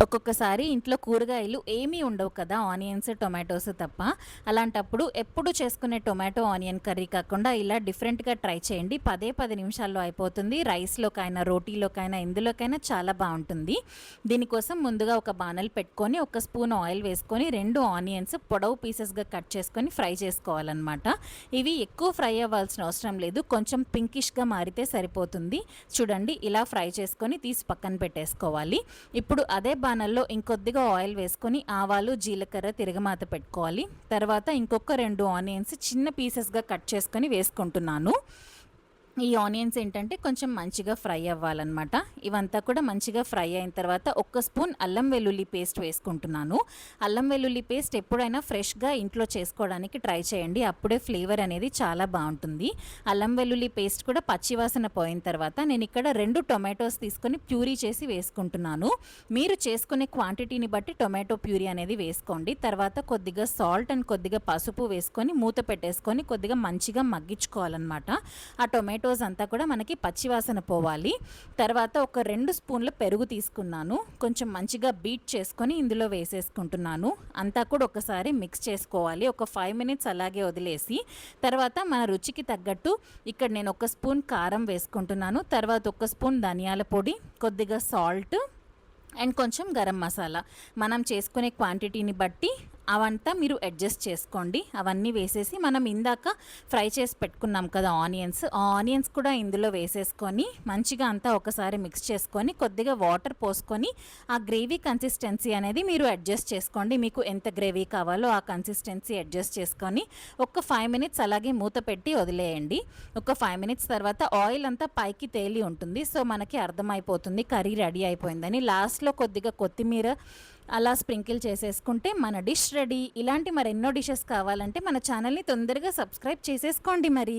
ఒక్కొక్కసారి ఇంట్లో కూరగాయలు ఏమీ ఉండవు కదా, ఆనియన్స్ టొమాటోస్ తప్ప. అలాంటప్పుడు ఎప్పుడు చేసుకునే టొమాటో ఆనియన్ కర్రీ కాకుండా ఇలా డిఫరెంట్గా ట్రై చేయండి. 10 నిమిషాల్లో అయిపోతుంది. రైస్లోకైనా రోటీలోకైనా ఎందులోకైనా చాలా బాగుంటుంది. దీనికోసం ముందుగా ఒక బాణల్ పెట్టుకొని 1 స్పూన్ ఆయిల్ వేసుకొని 2 ఆనియన్స్ పొడవు పీసెస్గా కట్ చేసుకొని ఫ్రై చేసుకోవాలన్నమాట. ఇవి ఎక్కువ ఫ్రై అవ్వాల్సిన అవసరం లేదు, కొంచెం పింకిష్గా మారితే సరిపోతుంది. చూడండి, ఇలా ఫ్రై చేసుకొని తీసి పక్కన పెట్టేసుకోవాలి. ఇప్పుడు అదే బాణల్లో ఇంకొద్దిగా ఆయిల్ వేసుకొని ఆవాలు జీలకర్ర తిరగమాత పెట్టుకోవాలి. తర్వాత ఇంకొక 2 ఆనియన్స్ చిన్న పీసెస్గా కట్ చేసుకొని వేసుకుంటున్నాను. ఈ ఆనియన్స్ ఏంటంటే కొంచెం మంచిగా ఫ్రై అవ్వాలన్నమాట. ఇవంతా కూడా మంచిగా ఫ్రై అయిన తర్వాత 1 స్పూన్ అల్లం వెల్లుల్లి పేస్ట్ వేసుకుంటున్నాను. అల్లం వెల్లుల్లి పేస్ట్ ఎప్పుడైనా ఫ్రెష్గా ఇంట్లో చేసుకోవడానికి ట్రై చేయండి, అప్పుడే ఫ్లేవర్ అనేది చాలా బాగుంటుంది. అల్లం వెల్లుల్లి పేస్ట్ కూడా పచ్చివాసన పోయిన తర్వాత నేను ఇక్కడ 2 టొమాటోస్ తీసుకొని ప్యూరీ చేసి వేసుకుంటున్నాను. మీరు చేసుకునే క్వాంటిటీని బట్టి టొమాటో ప్యూరీ అనేది వేసుకోండి. తర్వాత కొద్దిగా సాల్ట్ అండ్ కొద్దిగా పసుపు వేసుకొని మూత పెట్టేసుకొని కొద్దిగా మంచిగా మగ్గించుకోవాలన్నమాట. ఆ టొమాటోస్ అంతా కూడా మనకి పచ్చివాసన పోవాలి. తర్వాత ఒక 2 స్పూన్ల పెరుగు తీసుకున్నాను. కొంచెం మంచిగా బీట్ చేసుకొని ఇందులో వేసేసుకుంటున్నాను. అంతా కూడా ఒకసారి మిక్స్ చేసుకోవాలి. ఒక 5 మినిట్స్ అలాగే వదిలేసి తర్వాత మన రుచికి తగ్గట్టు ఇక్కడ నేను 1 స్పూన్ కారం వేసుకుంటున్నాను. తర్వాత 1 స్పూన్ ధనియాల పొడి, కొద్దిగా సాల్ట్ అండ్ కొంచెం గరం మసాలా. మనం చేసుకునే క్వాంటిటీని బట్టి అవంతా మీరు అడ్జస్ట్ చేసుకోండి. అవన్నీ వేసేసి మనం ఇందాక ఫ్రై చేసి పెట్టుకున్నాం కదా ఆనియన్స్ కూడా ఇందులో వేసేసుకొని మంచిగా అంతా ఒకసారి మిక్స్ చేసుకొని కొద్దిగా వాటర్ పోసుకొని ఆ గ్రేవీ కన్సిస్టెన్సీ అనేది మీరు అడ్జస్ట్ చేసుకోండి. మీకు ఎంత గ్రేవీ కావాలో ఆ కన్సిస్టెన్సీ అడ్జస్ట్ చేసుకొని ఒక 5 మినిట్స్ అలాగే మూత పెట్టి వదిలేయండి. ఒక 5 మినిట్స్ తర్వాత ఆయిల్ అంతా పైకి తేలి ఉంటుంది. సో మనకి అర్థమైపోతుంది కర్రీ రెడీ అయిపోయిందని. లాస్ట్లో కొద్దిగా కొత్తిమీర అలా స్ప్రింకిల్ చేసేసుకుంటే మన డిష్ రెడీ. ఇలాంటి మరెన్నో డిషెస్ కావాలంటే మన ఛానల్ని తొందరగా సబ్స్క్రైబ్ చేసేసుకోండి మరి.